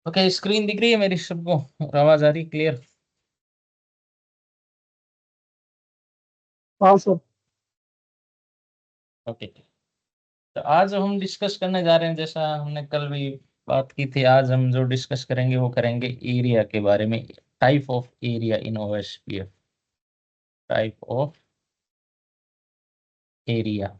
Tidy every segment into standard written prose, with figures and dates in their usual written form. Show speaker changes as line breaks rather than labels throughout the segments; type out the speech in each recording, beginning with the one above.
Okay, screen दिख रही है मेरी सबको और आवाज आ रही क्लियर?
हाँ सर।
ओके, तो आज हम डिस्कस करने जा रहे हैं, जैसा हमने कल भी बात की थी, आज हम जो डिस्कस करेंगे वो करेंगे एरिया के बारे में। Type of area in OSPF. Type of area.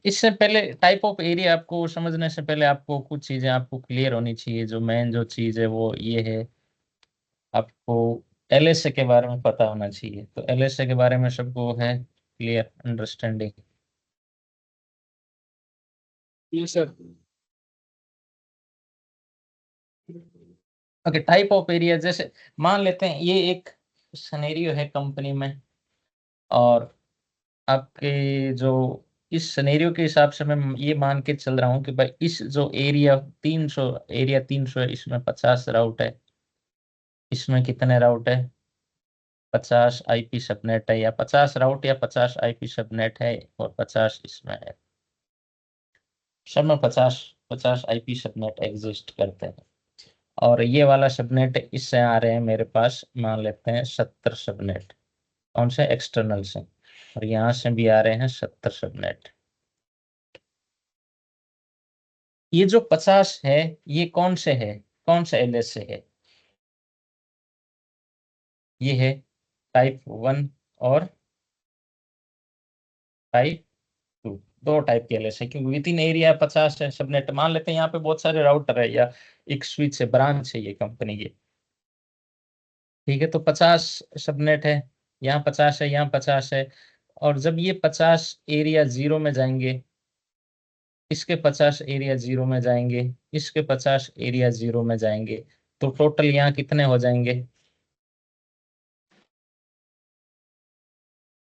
इससे पहले टाइप ऑफ एरिया आपको समझने से पहले आपको कुछ चीजें आपको क्लियर होनी चाहिए। जो मेन जो चीज है वो ये है, आपको एलएसए के बारे में पता होना चाहिए। तो एलएसए के बारे में सबको है क्लियर अंडरस्टैंडिंग?
जी sir.
Okay, type of area जैसे मान लेते हैं ये एक सिनेरियो है कंपनी में, और आपके जो इस सिनेरियो के हिसाब से मैं ये मान के चल रहा हूँ कि भाई इस जो एरिया 300 है, इसमें 50 राउट है। इसमें कितने राउट है? 50 आईपी सबनेट है, या 50 राउट या 50 आईपी सबनेट है, और 50 इसमें है। सब में 50 50 आईपी सबनेट एग्जिस्ट करते हैं। और ये वाला सबनेट इससे आ रहे हैं मेरे पास, मान लेते हैं 70 सबनेट। कौन से? एक्सटर्नल से। और यहाँ से भी आ रहे हैं 70 सबनेट। ये जो 50 है, ये कौन से है? कौन से एलएस से है? ये है टाइप 1 और टाइप 2। दो टाइप के एलएस है, क्योंकि विद इन एरिया 50 है सबनेट। मान लेते हैं यहाँ पे बहुत सारे राउटर है, या एक स्विच है, ब्रांच है ये कंपनी की। ठीक है, तो 50 सबनेट है। यहाँ 50 है, यहाँ 50 है। और जब ये 50 एरिया 0 में जाएंगे, इसके 50 एरिया 0 में जाएंगे, इसके 50 एरिया 0 में जाएंगे, तो टोटल यहाँ कितने हो जाएंगे?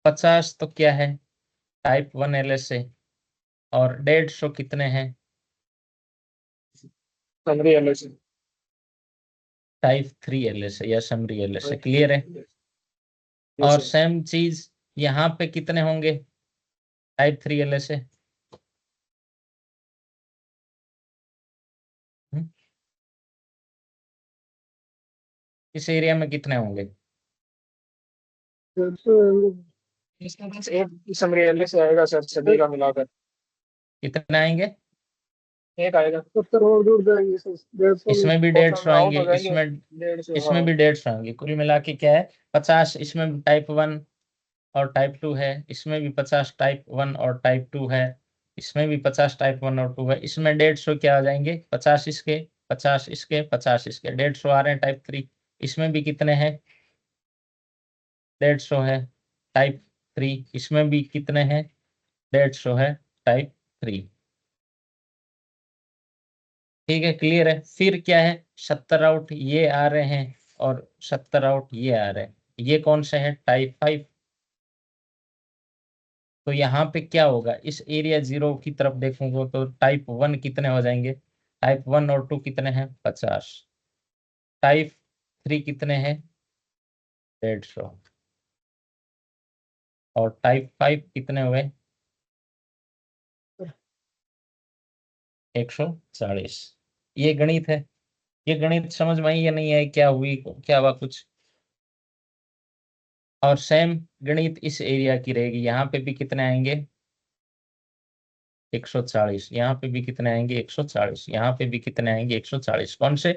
50 तो क्या है? टाइप 1 एलएस है। और 150 कितने हैं?
Summary LS.
टाइप 3 एलएस है या समरी एलएस है। क्लियर है?
जी
और
सर।
सेम चीज यहाँ पे कितने होंगे? टाइप 3 एलएस है। हम्म? इस एरिया में कितने होंगे?
इसमें बस एक समरी एलएस आएगा सर, सभी का मिलाकर
कितने आएंगे?
एक आएगा। 70 और जुड़ जाएंगे सर, 150
इसमें भी
टोटल
150
आउट
आएंगे,
हो जाएंगे।
इसमें
150,
इसमें
हाँ।
भी 150 आएंगे। कुल मिला के क्या है? 50 इसमें टाइप 1 और टाइप 2 है। इसमें भी 50 टाइप 1 और टाइप 2 है। इसमें भी 50 टाइप 1 और 2 है। इसमें 150 क्या आ जाएंगे? 50 इसके, 50 इसके, 50 इसके, 150 आ रहे हैं टाइप 3। इसमें भी कितने हैं? 150 है टाइप 3। इसमें भी कितने हैं? 150 है टाइप 3। ठीक है, क्लियर है? फिर क्या है? 70 आउट ये आ रहे हैं, और 70 आउट ये आ रहे हैं। ये कौन से हैं? टाइप 5। तो यहाँ पे क्या होगा? इस एरिया 0 की तरफ देखूंगा तो टाइप 1 कितने हो जाएंगे? टाइप 1 और 2 कितने हैं? 50। टाइप 3 कितने हैं? 150। और टाइप 5 कितने हुए? 140। ये गणित है। ये गणित समझ में आई या नहीं आई? क्या हुई, क्या हुआ कुछ? और सेम गणित इस एरिया की रहेगी। यहाँ पे भी कितने आएंगे? 140। यहाँ पे भी कितने आएंगे? 140। यहाँ पे भी कितने आएंगे? 140। कौन से?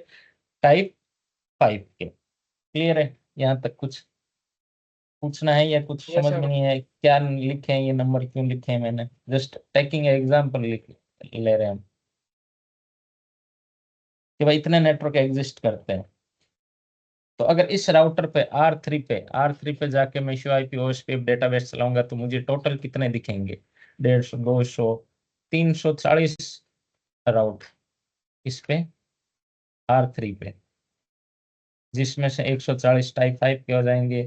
टाइप 5 के। क्लियर है? यहाँ तक कुछ पूछना है या कुछ
यस
समझ में
सर।
नहीं है? क्या लिखे हैं ये नंबर, क्यों लिखे हैं मैंने? जस्ट टेकिंग एग्जाम्पल लिख ले रहे हैं हम कि भाई इतने नेटवर्क एग्जिस्ट करते हैं। तो अगर इस राउटर पे आर थ्री पे जाके मैं यूआईपी ओएसपीएफ डेटाबेस चलाऊंगा, तो मुझे टोटल कितने दिखेंगे? 150, 200, 340 राउट इस पे आर थ्री पे, जिसमें से 140 टाइप 5 के हो जाएंगे,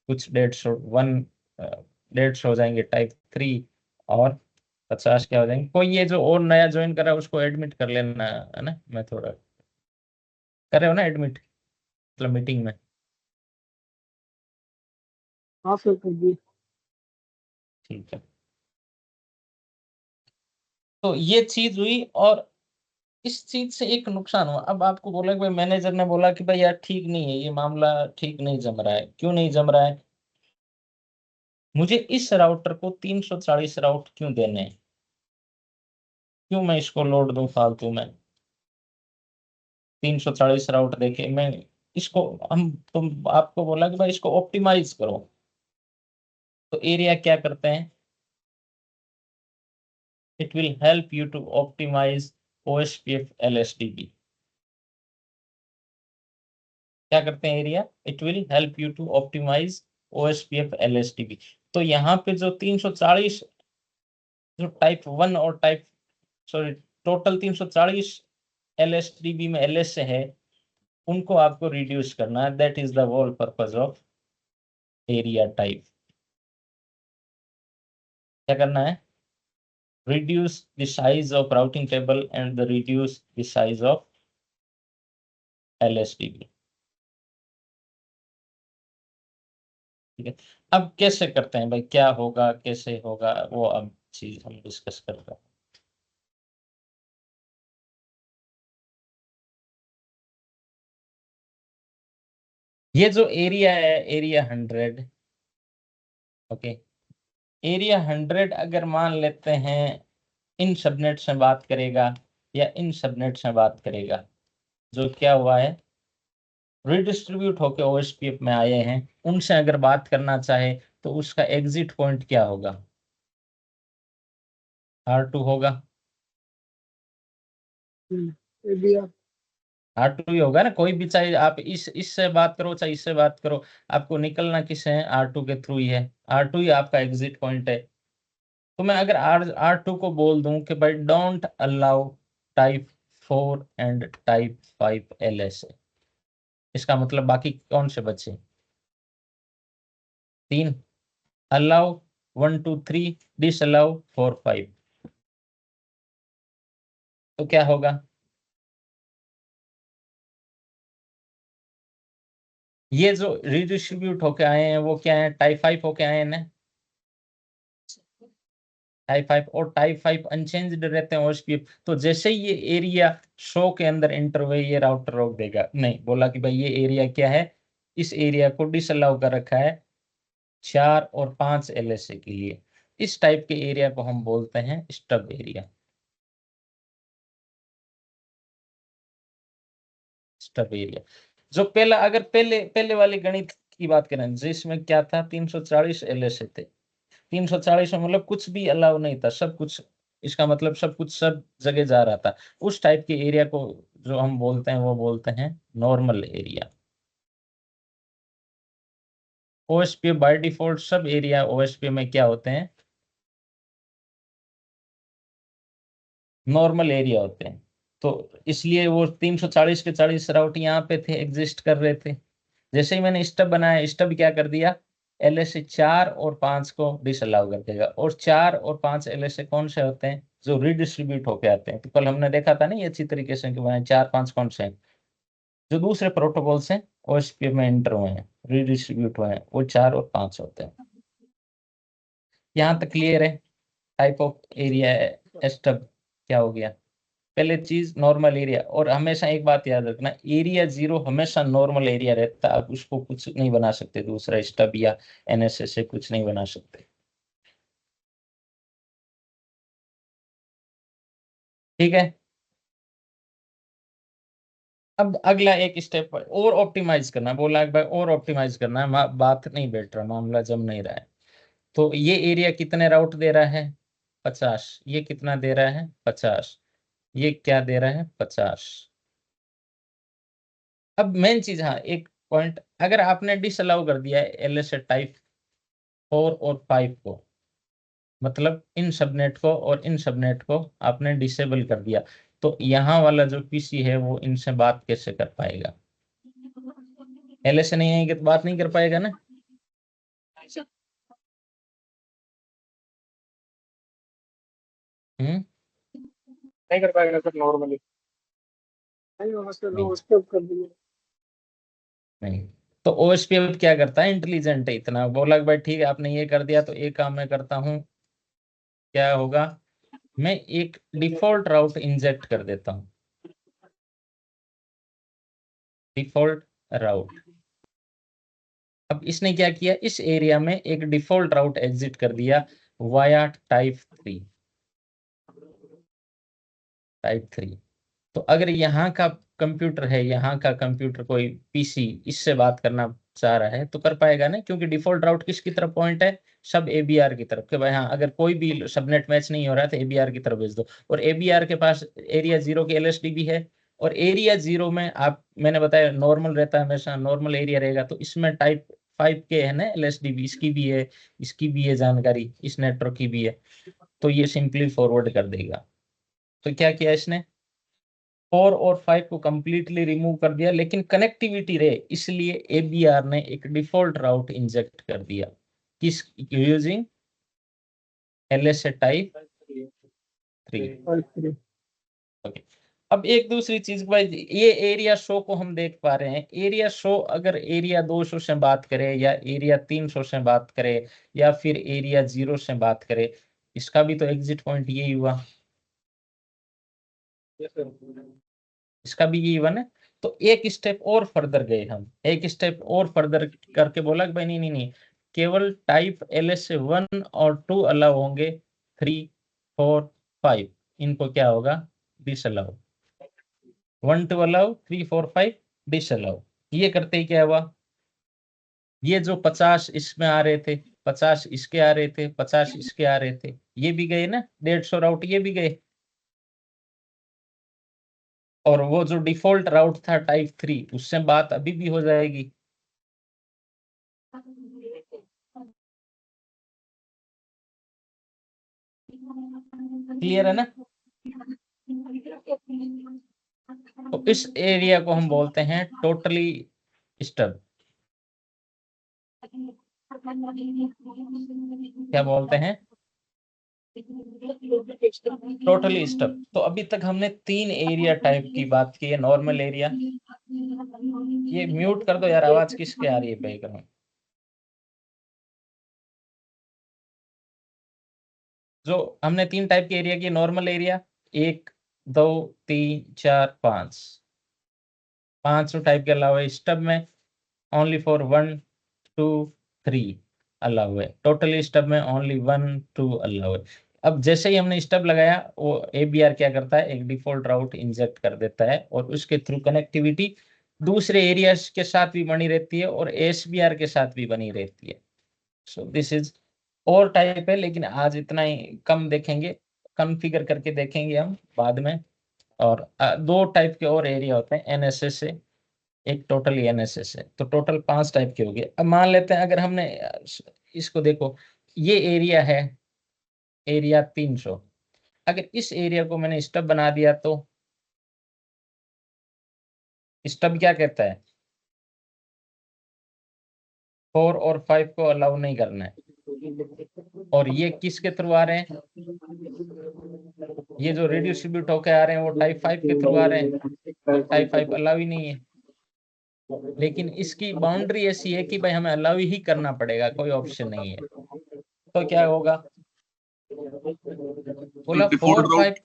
कुछ 150 हो जाएंगे टाइप 3, और 50 क्या हो जाएंगे। कोई ये जो और नया ज्वाइन करा है उसको एडमिट कर लेना है ना। मैं थोड़ा कर रहे हो ना एडमिट, मतलब मीटिंग में?
हाँ सर, कर दिए।
ठीक है, तो ये चीज हुई। और इस चीज से एक नुकसान हुआ। अब आपको बोला कि भाई मैनेजर ने बोला कि भाई यार ठीक नहीं है, ये मामला ठीक नहीं जम रहा है। क्यों नहीं जम रहा है? मुझे इस राउटर को 340 राउट क्यों देने हैं? क्यों मैं इसको लोड दूं फालतू में? 340 राउट देके मैं इसको, हम तुम आपको बोला कि भाई इसको ऑप्टिमाइज करो, तो एरिया क्या करते हैं? It will help you to optimize OSPF LSTP। क्या करते हैं area? It will help you to optimize OSPF LSTP। तो यहाँ पे जो 340, जो टाइप 1 और टाइप, सॉरी, टोटल 340 LSTP में LS है, उनको आपको रिड्यूस करना है। That is the whole purpose of area type. क्या करना है? reduce the size of routing table and the reduce the size of LSTP। ठीक है। अब कैसे करते हैं भाई, क्या होगा कैसे होगा, वो अब चीज हम डिस्कस करते हैं। ये जो एरिया है, एरिया 100, ओके, एरिया 100 अगर मान लेते हैं इन सबनेट से बात करेगा या इन सबनेट से बात करेगा, जो क्या हुआ है, रिडिस्ट्रीब्यूट होके OSPF में आए हैं, उनसे अगर बात करना चाहे तो उसका एग्जिट पॉइंट क्या होगा? R2 होगा।
ये भी है।
R2 ही होगा ना, कोई भी, चाहे आप इससे बात करो चाहे इससे बात करो, आपको निकलना किस है? R2 के थ्रू ही है। R2 ही आपका एग्जिट पॉइंट है। तो मैं अगर R2 को बोल दूं कि भाई don't allow type 4 and type 5 LSA, इसका मतलब बाकी कौन से बचे? 3। Allow 1 2 3, disallow 4 5। तो क्या होगा? ये जो रिडिस्ट्रीब्यूट होके आए हैं वो क्या है? टाइप 5 होके आए हैं ना। टाइप 5 और टाइप 5 अनचेंज्ड रहते हैं OSPF। तो जैसे ही ये एरिया शो के अंदर एंटर हुए, ये राउटर रोक देगा। नहीं, बोला कि भाई ये एरिया क्या है, इस एरिया को डिसअलाउ कर रखा है 4 और 5 LSA के लिए। इस टाइप के एरिया को हम बोलते हैं स्टब एरिया। स्टब एरिया जो पहला, अगर पहले पहले वाले गणित की बात करें जिसमें क्या था, 340 LSA थे। 340 में मतलब कुछ भी अलाउ नहीं था, सब कुछ, इसका मतलब सब कुछ सब जगह जा रहा था। उस टाइप के एरिया को जो हम बोलते हैं वो बोलते हैं normal area. OSPF by default सब एरिया OSPF में क्या होते हैं? नॉर्मल एरिया होते हैं। तो इसलिए वो 340 के 40 राउट यहाँ पे थे, एग्जिस्ट कर रहे थे। जैसे ही मैंने स्टब बनाया, स्टब क्या कर दिया, LSA 4 और 5 को डिसअलाउ कर देगा। और 4 और 5 LSA कौन से होते हैं? जो रिडिस्ट्रीब्यूट होके आते हैं। तो कल हमने देखा था ना ये अच्छी तरीके से कि वह 4 5 कौन से हैं, जो दूसरे प्रोटोकॉल से OSPF में एंटर हुए हैं, रिडिस्ट्रीब्यूट हुए हैं, वो 4 और 5 होते हैं। यहाँ तक क्लियर है? टाइप ऑफ एरिया है स्टब। क्या हो गया? पहले चीज नॉर्मल एरिया, और हमेशा एक बात याद रखना, एरिया 0 हमेशा नॉर्मल एरिया रहता है। आप उसको कुछ नहीं बना सकते, दूसरा स्टब या NSA से कुछ नहीं बना सकते। ठीक है। अब अगला एक स्टेप और ऑप्टिमाइज करना, बोला एक बार और ऑप्टिमाइज करना है, बात नहीं बैठ रहा, मामला जम नहीं रहा है। तो ये एरिया कितने राउट दे रहा है? 50। ये कितना दे रहा है? 50। ये क्या दे रहा है? 50। अब मेन चीज, हाँ एक पॉइंट, अगर आपने डिसअलाउ कर दिया है LSA टाइप 4 और 5 को, मतलब इन सबनेट को और इन सबनेट को आपने डिसेबल कर दिया, तो यहाँ वाला जो PC है वो इनसे बात कैसे कर पाएगा? LSA नहीं आएगी तो बात नहीं कर पाएगा ना। हम्म।
नहीं कर पाएगा सर नॉर्मली। नहीं होगा सर,
नहीं,
वो उसको कर दिया।
नहीं। तो OSPF क्या करता है, इंटेलिजेंट है इतना, बोला कि भाई ठीक है आपने ये कर दिया तो एक काम मैं करता हूँ, क्या होगा, मैं एक डिफॉल्ट राउट इंजेक्ट कर देता हूँ। डिफॉल्ट राउट। अब इसने क्या किया, इस एरिया में एक डिफॉल्ट राउट एग्जिट कर दिया वाया टाइप 3। टाइप 3। तो अगर यहाँ का कंप्यूटर है, यहाँ का कंप्यूटर कोई पीसी इससे बात करना चाह रहा है तो कर पाएगा ना, क्योंकि डिफॉल्ट राउट किसकी तरफ पॉइंट है, सब एबीआर की तरफ। कि भाई हाँ, अगर कोई भी सबनेट मैच नहीं हो रहा है तो एबीआर की तरफ भेज दो। और एबीआर के पास एरिया 0 के एलएसडीबी है, और एरिया 0 में आप, मैंने बताया नॉर्मल रहता है, हमेशा नॉर्मल एरिया रहेगा। तो इसमें टाइप 5 के है ना एलएसडीबी, इसकी भी है, इसकी भी है जानकारी, इस नेटवर्क की भी है। तो ये सिंपली फॉरवर्ड कर देगा। तो क्या किया इसने, 4 और 5 को कंप्लीटली रिमूव कर दिया, लेकिन कनेक्टिविटी रहे इसलिए एबीआर ने एक डिफॉल्ट राउट इंजेक्ट कर दिया, किस यूजिंग एलएसए टाइप 3। ओके। अब एक दूसरी चीज भाई, ये एरिया शो को हम देख पा रहे हैं। एरिया शो अगर एरिया 200 से बात करे, या एरिया 300 से बात करे, या फिर एरिया 0 से बात करे, इसका भी तो एग्जिट पॉइंट यही हुआ, इसका भी यही वन है। तो एक स्टेप और फर्दर गए हम, एक स्टेप और फर्दर करके बोला कि भाई नहीं नहीं नहीं, केवल टाइप एलएस से 1 और 2 अलाउ होंगे, 3, 4, 5 इनको क्या होगा, डिसअलाउ। 1, 2 allow, 3, 4, 5 disallow. ये करते ही क्या हुआ, ये जो 50 इसमें आ रहे थे, 50 इसके आ रहे थे, 50 इसके आ रहे थे, ये भी गए ना, 150 राउट ये भी गए। और वो जो डिफॉल्ट राउट था टाइप 3, उससे बात अभी भी हो जाएगी। क्लियर है ना। तो इस एरिया को हम बोलते हैं टोटली स्टब। क्या बोलते हैं, टोटली स्टब। तो अभी तक हमने 3 एरिया टाइप की बात की है। नॉर्मल एरिया, ये म्यूट कर दो यार, आवाज किसके आ रही है बैकग्राउंड। जो हमने 3 टाइप के एरिया की, नॉर्मल एरिया 1, 2, 3, 4, 5, 5 टाइप के अलावा स्टब में ओनली फॉर 1, 2, 3 अलाउ है। टोटली स्टब में ओनली 1, 2 अलाउ है। अब जैसे ही हमने स्टब लगाया, वो एबीआर क्या करता है, एक डिफॉल्ट राउट इंजेक्ट कर देता है, और उसके थ्रू कनेक्टिविटी दूसरे एरियाज के साथ भी बनी रहती है और एसबीआर के साथ भी बनी रहती है। सो दिस इज और टाइप है, लेकिन आज इतना ही कम देखेंगे, कॉन्फ़िगर करके देखेंगे हम बाद में। और 2 टाइप के और एरिया होते हैं एनएसएस से, एक टोटल एनएसएस है। तो टोटल 5 टाइप के हो गए। अब मान लेते हैं अगर हमने इसको देखो, ये एरिया है एरिया 300। अगर इस एरिया को मैंने स्टब बना दिया तो स्टब क्या कहता है, 4 और 5 को अलाउ नहीं करना है। और ये किसके थ्रू आ रहे हैं, ये जो रिडिस्ट्रीब्यूट होके आ रहे हैं वो टाइप 5 के थ्रू आ रहे हैं। टाइप 5 अलाउ ही नहीं है। लेकिन इसकी बाउंड्री ऐसी है कि भाई हमें अलाउ ही करना पड़ेगा, कोई ऑप्शन नहीं है। तो क्या होगा, बोला
डिफॉल्ट राउट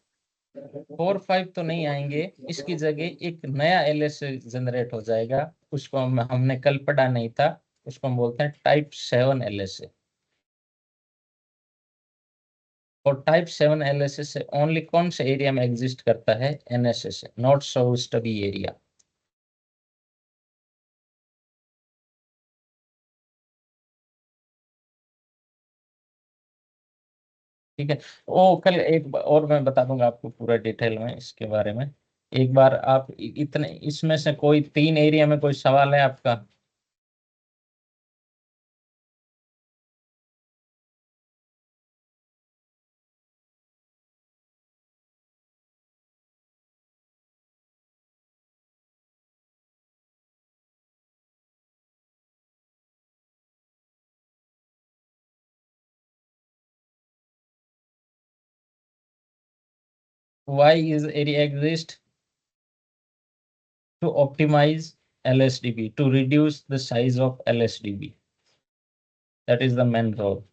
4, 5 तो नहीं आएंगे, इसकी जगह एक नया एलएस जनरेट हो जाएगा। उसको हमने कल पढ़ा नहीं था, उसको हम बोलते हैं टाइप 7 एलएस। और टाइप 7 एलएस से ओनली कौन से एरिया में एग्जिस्ट करता है, एनएसएस, नॉट सो स्टबी एरिया। ठीक है। ओ कल एक और मैं बता दूंगा आपको पूरा डिटेल में इसके बारे में। एक बार आप इतने इसमें से कोई 3 एरिया में कोई सवाल है आपका। Why is area exist? To optimize LSDB, to reduce the size of LSDB. That is the main role.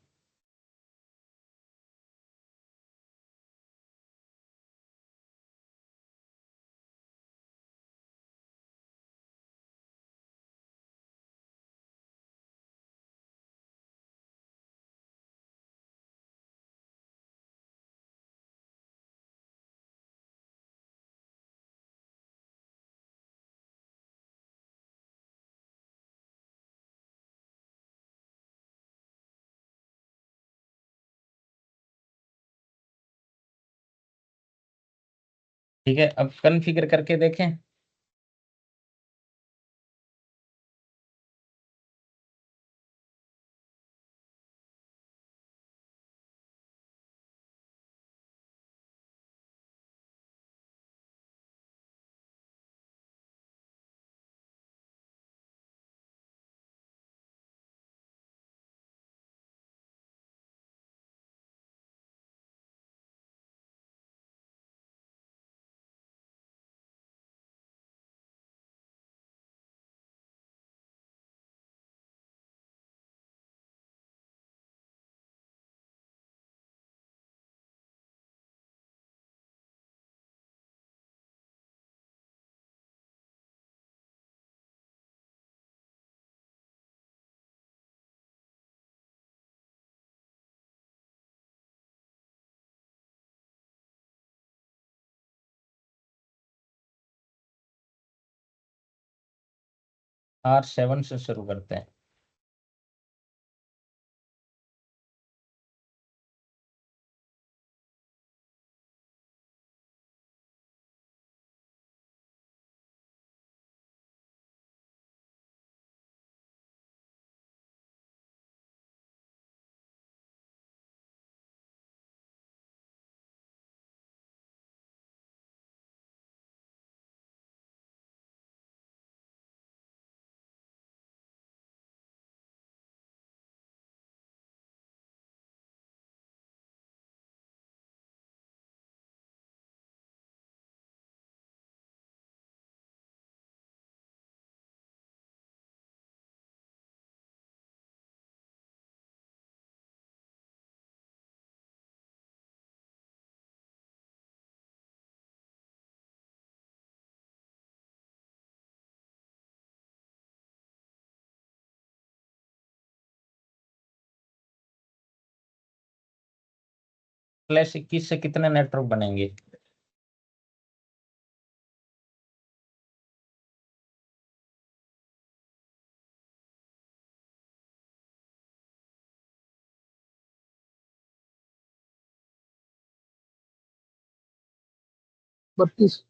ठीक है, अब कॉन्फ़िगर करके देखें। R7 से शुरू करते हैं। +21 से कितने नेटवर्क बनेंगे?
बत्तीस।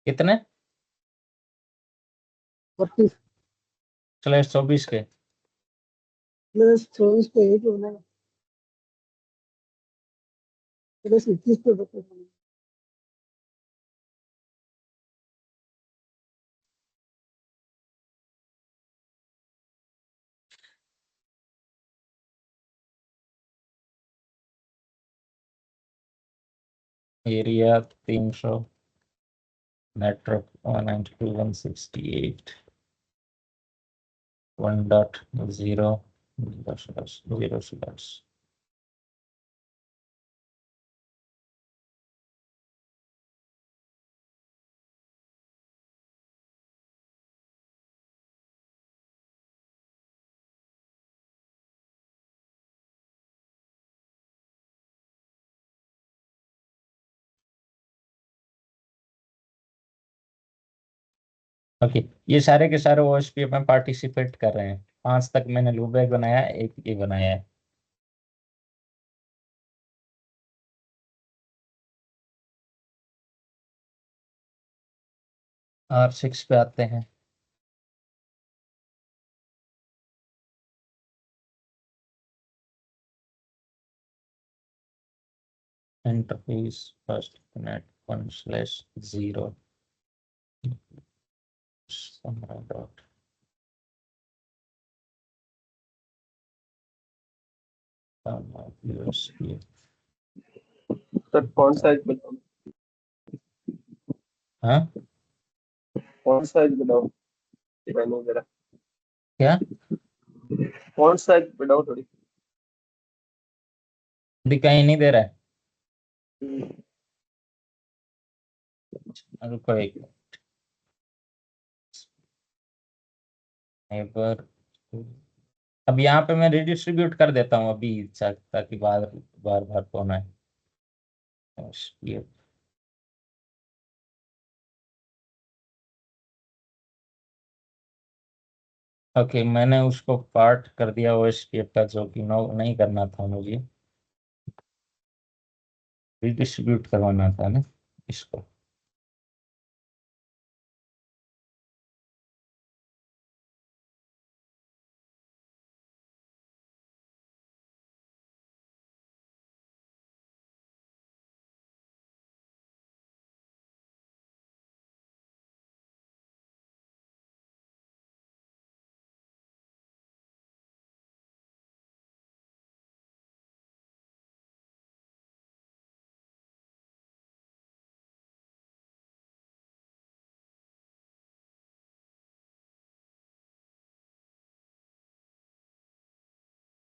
कितने?
32
/24 के?
प्लस 24 पे 1 होना, प्लस 21 पे 32 होना।
Area 300, network 192.168, 1.0/0/0/. ओके, ये सारे के सारे OSPF में पार्टिसिपेट कर रहे हैं। 5 तक मैंने लूबैक बनाया, एक ये बनाया है। R6 पे आते हैं। Interface first net 1/0 dot OSPF।
Sir font size बताओ,
हाँ
फॉन्ट साइज बताओ, दिखाने जरा।
क्या?
फॉन्ट साइज बताओ थोड़ी।
दिखाई नहीं दे रहा है?
हम्म,
रुको एक बार। अब यहाँ पे मैं रिडिस्ट्रीब्यूट कर देता हूँ अभी, ताकि बार बार बार कौन है। ये ओके, मैंने उसको पार्ट कर दिया OSPF का, जो कि नहीं करना था मुझे, रिडिस्ट्रीब्यूट करवाना था ना। इसको।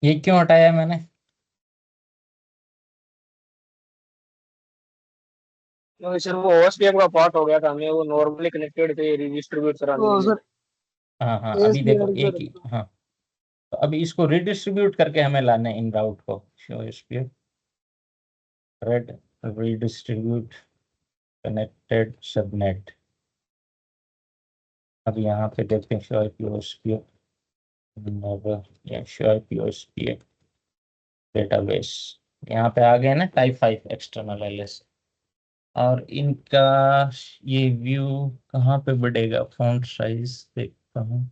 ये क्यों हटाया मैंने?
क्योंकि सर वो ओएसपीएफ का पार्ट हो गया था, हमें वो नॉर्मली कनेक्टेड थे रिडिस्ट्रीब्यूट कराने के लिए।
हाँ हाँ, अभी देखो
एसबीआई
एक ही। हाँ, तो अभी इसको रिडिस्ट्रीब्यूट करके हमें लाना है इन राउट को। Show SPF red redistribute connected subnet. अब यहाँ पे देखते हैं शो आईपी ओएसपीएफ या शो आईपी ओएसपीएफ डेटाबेस। यहाँ पे आ गए ना टाइप 5 एक्सटर्नल एलएस। और इनका ये व्यू कहाँ पे बढ़ेगा? फॉन्ट साइज देखता हूँ।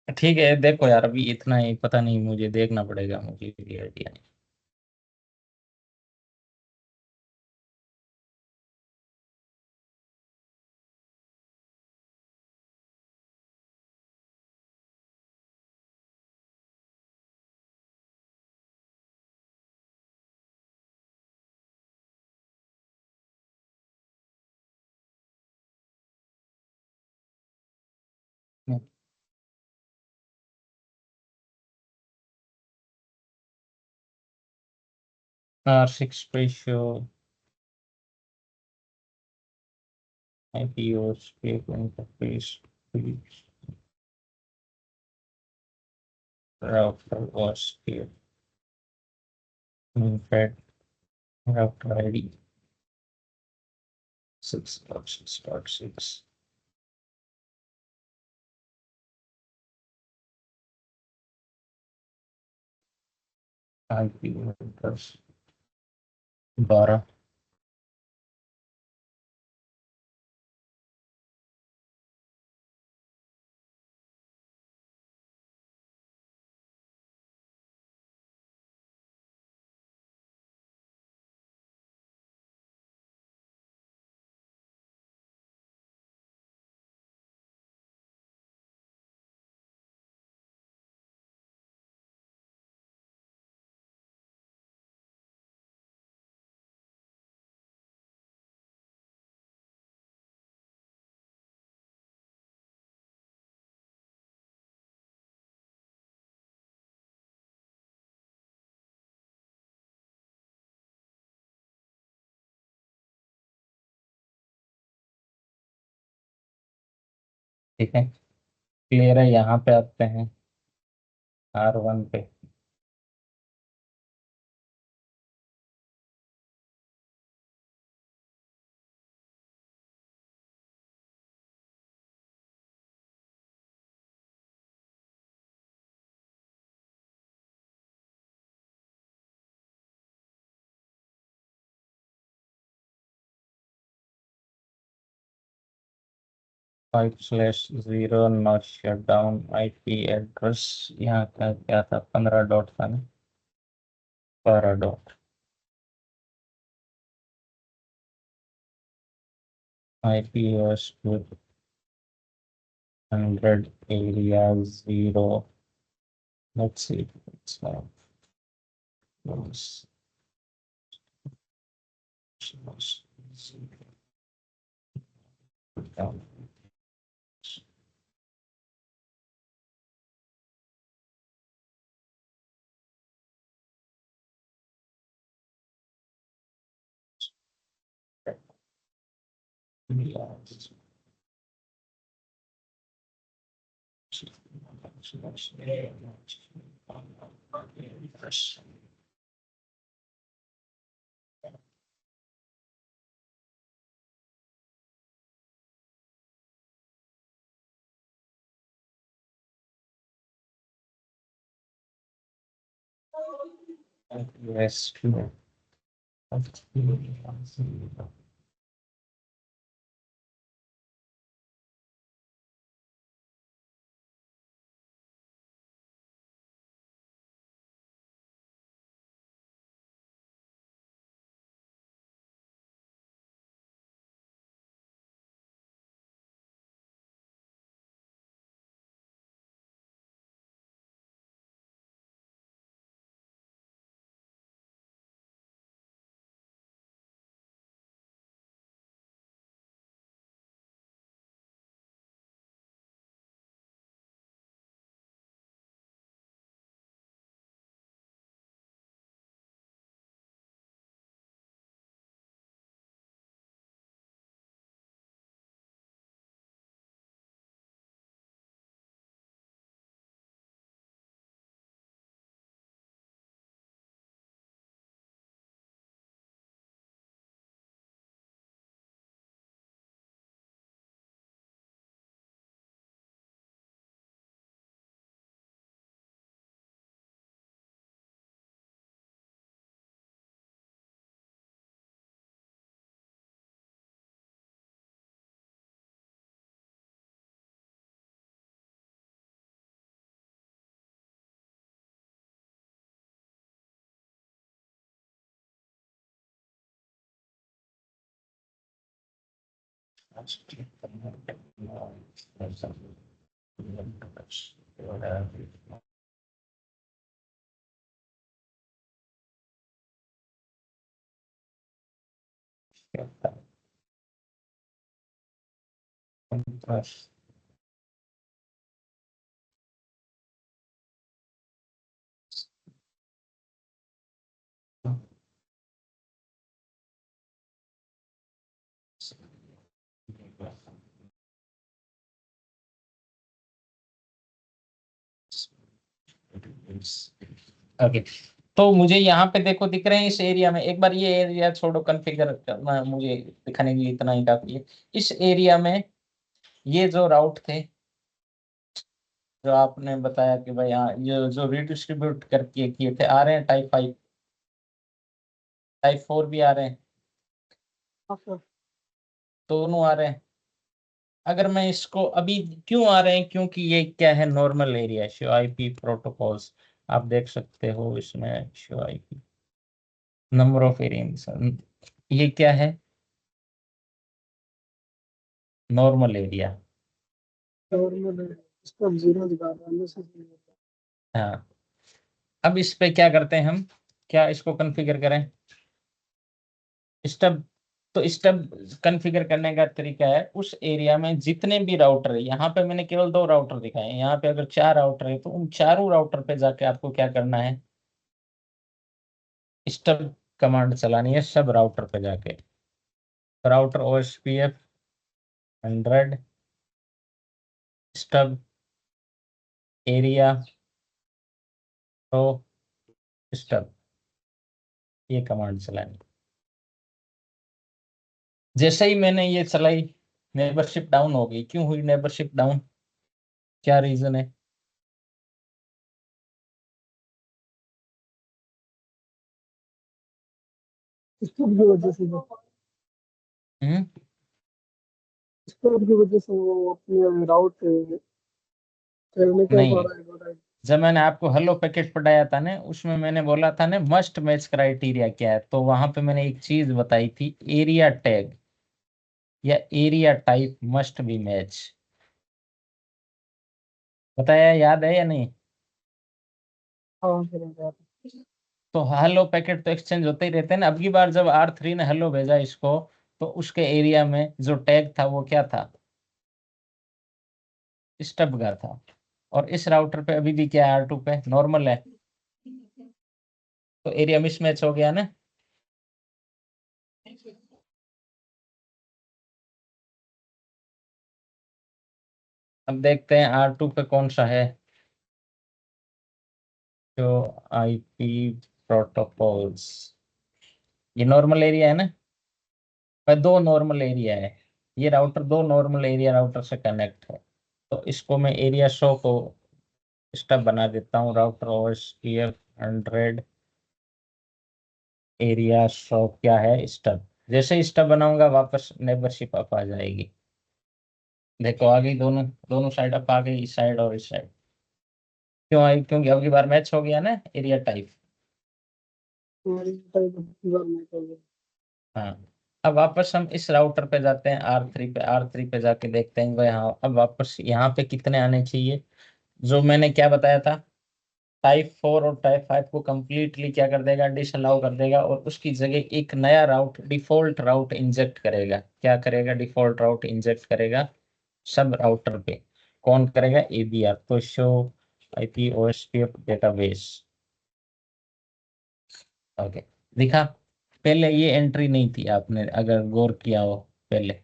ठीक है, देखो यार, अभी इतना ही पता नहीं, मुझे देखना पड़ेगा, मुझे भी आइडिया नहीं। R6 ratio IPOs interface router was here. In fact, router ID 6.6.6. IP address 12। ठीक है, क्लियर है। यहाँ पे आते हैं R1 पे। 5/0 not shut down IP address, यहाँ का क्या था, 15 डॉट था ना, 12 dot IP host with 100 area 0. Let's see if it's yes. Yes, true. Okay, तो मुझे यहाँ पे देखो दिख रहे हैं इस एरिया में, एक बार ये एरिया छोड़ो, कॉन्फ़िगर करना मुझे दिखाने के लिए इतना ही काफी है। इस एरिया में ये जो राउट थे, जो आपने बताया कि भाई हाँ, ये जो रिडिस्ट्रीब्यूट करके किए थे, आ रहे हैं टाइप 5, टाइप 4 भी आ रहे हैं, दोनों आ रहे हैं। अगर मैं इसको अभी, क्यों आ रहे हैं, क्योंकि ये क्या है, normal area, show IP protocols, आप देख सकते हो इसमें show IP number of area, ये क्या है, नॉर्मल एरिया। हाँ, अब इस पे क्या करते हैं हम, क्या इसको कॉन्फ़िगर करें, स्टब, तो स्टब कॉन्फ़िगर करने का तरीका है, उस एरिया में जितने भी राउटर है, यहाँ पे मैंने केवल 2 राउटर दिखाए हैं, यहाँ पे अगर 4 राउटर है तो उन चारों राउटर पे जाके आपको क्या करना है, स्टब कमांड चलानी है सब राउटर पे जाके, राउटर OSPF 100 स्टब एरिया तो स्टब, ये कमांड चलानी। जैसे ही मैंने ये चलाई, नेबरशिप डाउन हो गई, क्यों हुई नेबरशिप डाउन, क्या रीजन है, हम्म
स्टोर की वजह से वो अपने राउट करने का
नहीं,
थोड़ा।
जब मैंने आपको हेलो पैकेट पढ़ाया था ना, उसमें मैंने बोला था ना मस्ट मैच क्राइटेरिया क्या है, तो वहां पे मैंने एक चीज बताई थी, एरिया टैग या area type must be match. बताया, याद है या नहीं?
हाँ सर।
तो हेलो पैकेट तो एक्सचेंज होते ही रहते हैं ना। अब की बार जब R3 ने हेलो भेजा इसको, तो उसके एरिया में जो टैग था वो क्या था? स्टब का था। और इस राउटर पे अभी भी क्या है, R2 पे नॉर्मल है, तो एरिया मिसमैच हो गया ना। अब देखते हैं R2 पे कौन सा है जो आईपी प्रोटोकॉल्स। ये नॉर्मल एरिया है ना, पर दो नॉर्मल एरिया है। ये राउटर दो नॉर्मल एरिया राउटर से कनेक्ट है। तो इसको मैं एरिया शो को स्टब बना देता हूँ, राउटर OSPF 100 एरिया शो क्या है, स्टब। जैसे स्टब बनाऊंगा वापस नेबरशिप अप आ जाएगी। देखो आ गई, दोनों दोनों साइड अप आ गई, इस साइड और इस साइड। क्यों आई? क्योंकि अब की बार मैच हो गया ना एरिया टाइप। हाँ। अब वापस हम इस राउटर पे जाते हैं, R3 पे जाके देखते हैं भाई। हाँ, अब वापस यहाँ पे कितने आने चाहिए? जो मैंने क्या बताया था, टाइप 4 और टाइप 5 को कंप्लीटली क्या कर देगा, डिसअलाउ कर देगा, और उसकी जगह एक नया राउट, डिफॉल्ट राउट इंजेक्ट करेगा। क्या करेगा? डिफॉल्ट राउट इंजेक्ट करेगा सब राउटर पे। कौन करेगा? ABR, तो show IP OSPF database. Okay, दिखा? पहले ये एंट्री नहीं थी, आपने अगर गौर किया हो, पहले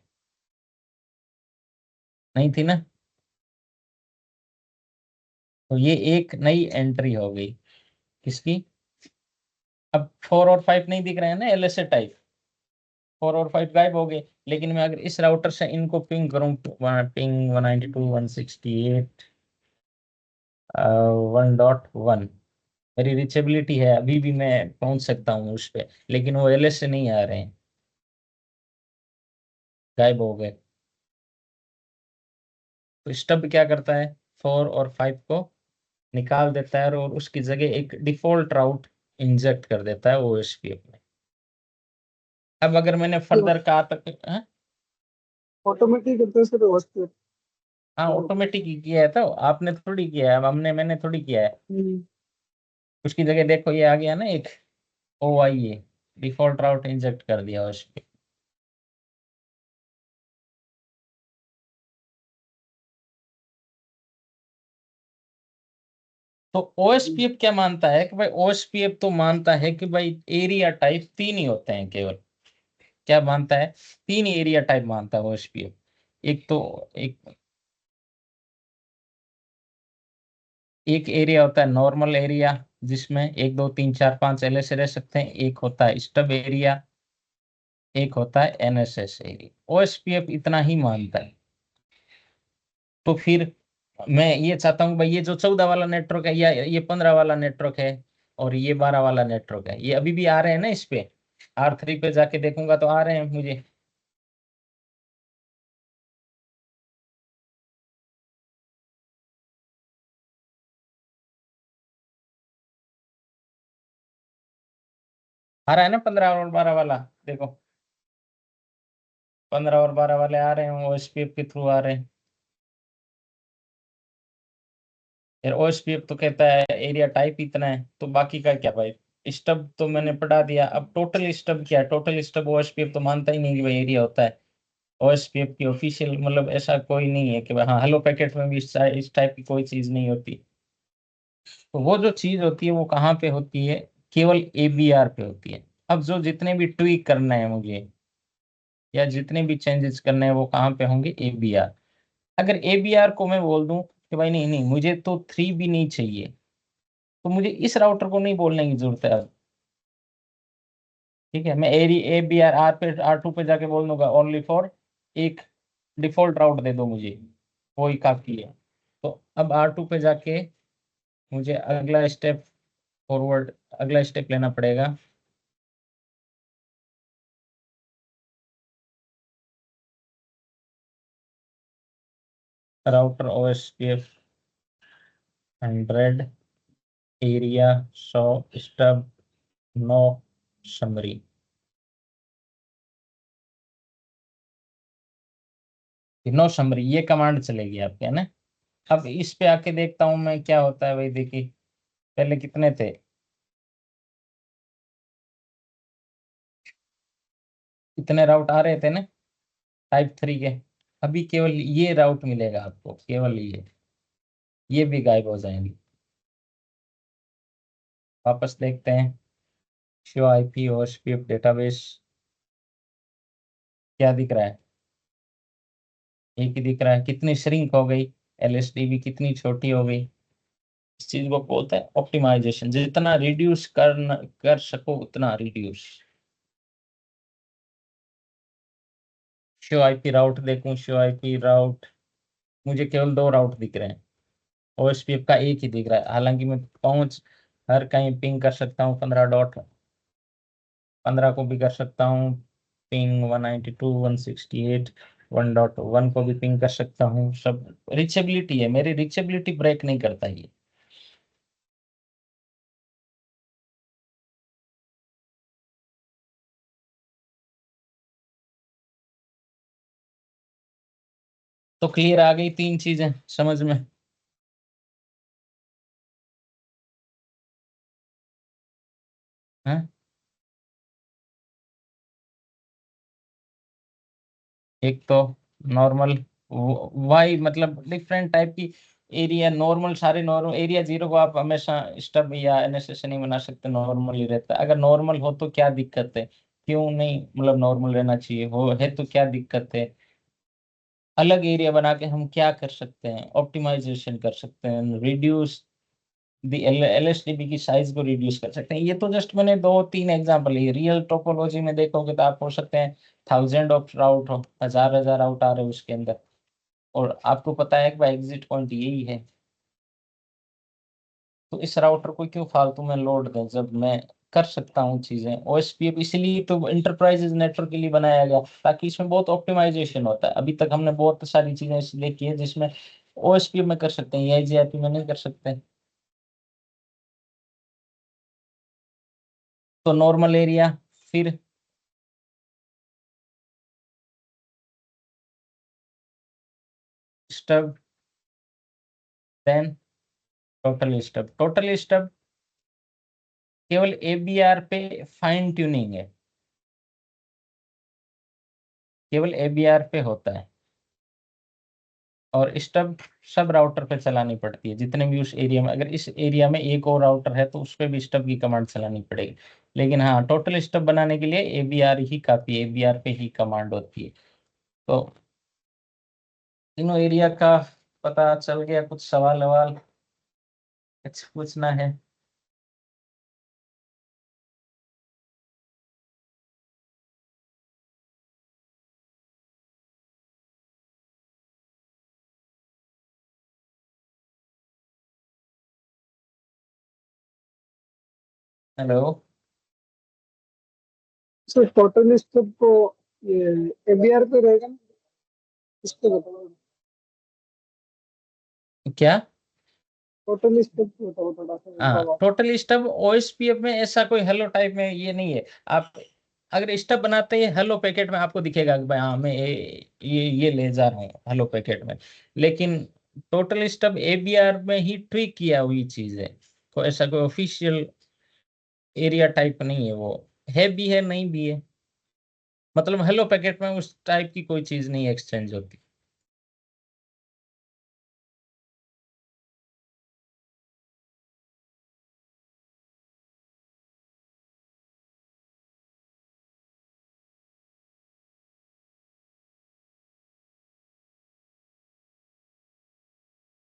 नहीं थी ना। तो ये एक नई एंट्री हो गई, किसकी? अब 4 और 5 नहीं दिख रहे हैं ना, LSA टाइप। 4 और 5 गायब हो गए। लेकिन मैं अगर इस राउटर से इनको पिंग करूं, पिंग 192.168 1.1, मेरी रिचेबिलिटी है, अभी भी मैं पहुंच सकता हूं उस पे, लेकिन वो LSA नहीं आ रहे हैं, गायब हो गए। तो स्टब क्या करता है, 4 और 5 को निकाल देता है और उसकी जगह एक डिफॉल्ट राउट इंजेक्ट कर देता है OSPF में। अब अगर मैंने फर्दर कहा तक, हाँ?
ऑटोमेटिक करते हैं सर होस्ट।
हाँ, ऑटोमेटिक ही किया है, तो आपने थोड़ी किया है, मैंने थोड़ी किया है। उसकी जगह देखो ये आ गया ना एक OIA, डिफॉल्ट राउट इंजेक्ट कर दिया उस पे। तो OSPF क्या मानता है कि भाई, OSPF तो मानता है कि भाई एरिया टाइप 3 ही होते हैं केवल। क्या मानता है? 3 एरिया टाइप मानता है OSPF। एक तो एक एक एरिया होता है नॉर्मल एरिया, जिसमें 1 2 3 4 5 LSA रह सकते हैं। एक होता है स्टब एरिया, एक होता है NSS एरिया। OSPF इतना ही मानता है। तो फिर मैं ये चाहता हूँ भाई, ये जो 14 वाला नेटवर्क है, या ये 15 वाला नेटवर्क है, और ये 12 वाला नेटवर्क है, ये अभी भी आ रहे हैं ना इस पे। R3 पे जाके देखूंगा तो आ रहे हैं मुझे। आ रहा है ना 15 और 12 वाला, देखो। 15 और 12 वाले आ रहे हैं, OSPF के थ्रू आ रहे हैं। फिर OSPF तो कहता है एरिया टाइप इतना है, तो बाकी का क्या भाई? स्टब तो मैंने पढ़ा दिया। अब टोटल स्टब क्या है? टोटल स्टब OSPF तो मानता ही नहीं कि भाई एरिया होता है। OSPF की ऑफिशियल मतलब ऐसा कोई नहीं है कि भाई, हाँ हेलो पैकेट में भी इस टाइप की कोई चीज नहीं होती। तो वो जो चीज होती है वो कहाँ पे होती है? केवल ABR पे होती है। अब जो जितने भी ट्वीक करना है मुझे, या जितने भी चेंजेस करने हैं, वो कहाँ पे होंगे? ABR। अगर ABR को मैं बोल दूं कि भाई नहीं नहीं, मुझे तो 3 भी नहीं चाहिए, तो मुझे इस राउटर को नहीं बोलने की जरूरत है अब। ठीक है, मैं ABR R2 पे जाके बोल दूंगा ओनली फॉर एक डिफॉल्ट राउट दे दो मुझे, वही काफी है। तो अब R2 पे जाके मुझे अगला स्टेप फॉरवर्ड, अगला स्टेप लेना पड़ेगा। Router OSPF 100, area 100, stub 9, summary. No summary ये कमांड चलेगी आपके, है ना। अब इस पे आके देखता हूं मैं क्या होता है भाई। देखिए पहले कितने थे, कितने राउट आ रहे थे ना टाइप 3 के। अभी केवल ये राउट मिलेगा आपको, केवल ये भी गायब हो जाएंगे। वापस देखते हैं, शो आईपी OSPF डेटाबेस, क्या दिख रहा है, एक ही दिख रहा है। कितनी श्रिंक हो गई, LSDB कितनी छोटी हो गई। इस चीज को बोलते हैं ऑप्टिमाइजेशन। जितना रिड्यूस कर सको उतना रिड्यूस। शो आईपी राउट देखूं, शो आईपी राउट, मुझे केवल 2 राउट दिख रहे हैं। OSPF का एक ही दिख रहा है, हालांकि मैं पहुंच हर कहीं पिंग कर सकता हूँ। 15 को भी कर सकता हूँ पिंग, 192, 168, 1.1 को भी पिंग कर सकता हूँ। सब रिचेबिलिटी है, मेरी रिचेबिलिटी ब्रेक नहीं करता ये। तो क्लियर आ गई 3 चीजें समझ में। हैं, एक तो नॉर्मल वाई, मतलब डिफरेंट टाइप की एरिया। नॉर्मल सारे नॉर्मल एरिया 0 को आप हमेशा स्टब या NSS नहीं बना सकते, नॉर्मल ही रहता है। अगर नॉर्मल हो तो क्या दिक्कत है, क्यों नहीं, मतलब नॉर्मल रहना चाहिए, हो है तो क्या दिक्कत है। अलग एरिया बना के हम क्या कर सकते हैं, ऑप्टिमाइजेशन कर सकते हैं, रिड्यूस दी LSDB की साइज को रिड्यूस कर सकते हैं। ये तो जस्ट मैंने 2-3 एग्जांपल ही। रियल टोपोलॉजी में देखोगे तो आप हो सकते हैं थाउजेंड ऑफ राउट हो, हजार हजार राउट आ रहे हो उसके अंदर, और आपको पता है कि भाई एग्जिट पॉइंट यही है। तो इस राउटर को क्यों फालतू में लोड दें जब मैं कर सकता हूँ चीजें। OSPF इसलिए तो इंटरप्राइजेज नेटवर्क के लिए बनाया गया, ताकि इसमें बहुत ऑप्टिमाइजेशन होता है। अभी तक हमने बहुत सारी चीजें इसलिए की है जिसमें OSPF में कर सकते हैं, AIGRP में नहीं कर सकते। तो नॉर्मल एरिया, फिर stub, then total stub. Total stub केवल ABR पे फाइन ट्यूनिंग है, केवल ABR पे होता है। और स्टब सब राउटर पे चलानी पड़ती है जितने भी उस एरिया में। अगर इस एरिया में एक और राउटर है तो उस पे भी स्टब की कमांड चलानी पड़ेगी। लेकिन हाँ, टोटल स्टब बनाने के लिए ABR ही काफी है, ABR पे ही कमांड होती है। तो तीनों एरिया का पता चल गया। कुछ सवाल ववाल कुछ पूछना है? हेलो।
सर टोटल स्टब को ये ABR पे रहेगा ना, इस पे बताओ।
क्या?
टोटल स्टब पे बताओ थोड़ा सा
हाँ,
बताओ।
टोटल स्टब OSPF में ऐसा कोई हेलो टाइप में ये नहीं है। आप अगर स्टब बनाते हैं हेलो पैकेट में आपको दिखेगा कि भाई हाँ मैं ये ले जा रहा हूँ हेलो पैकेट में। लेकिन टोटल स्टब ABR में ही ट्विक किया हुई चीज है, कोई ऐसा कोई ऑफिशियल एरिया टाइप नहीं है वो। है भी है, नहीं भी है, मतलब हेलो पैकेट में उस टाइप की कोई चीज नहीं एक्सचेंज होती।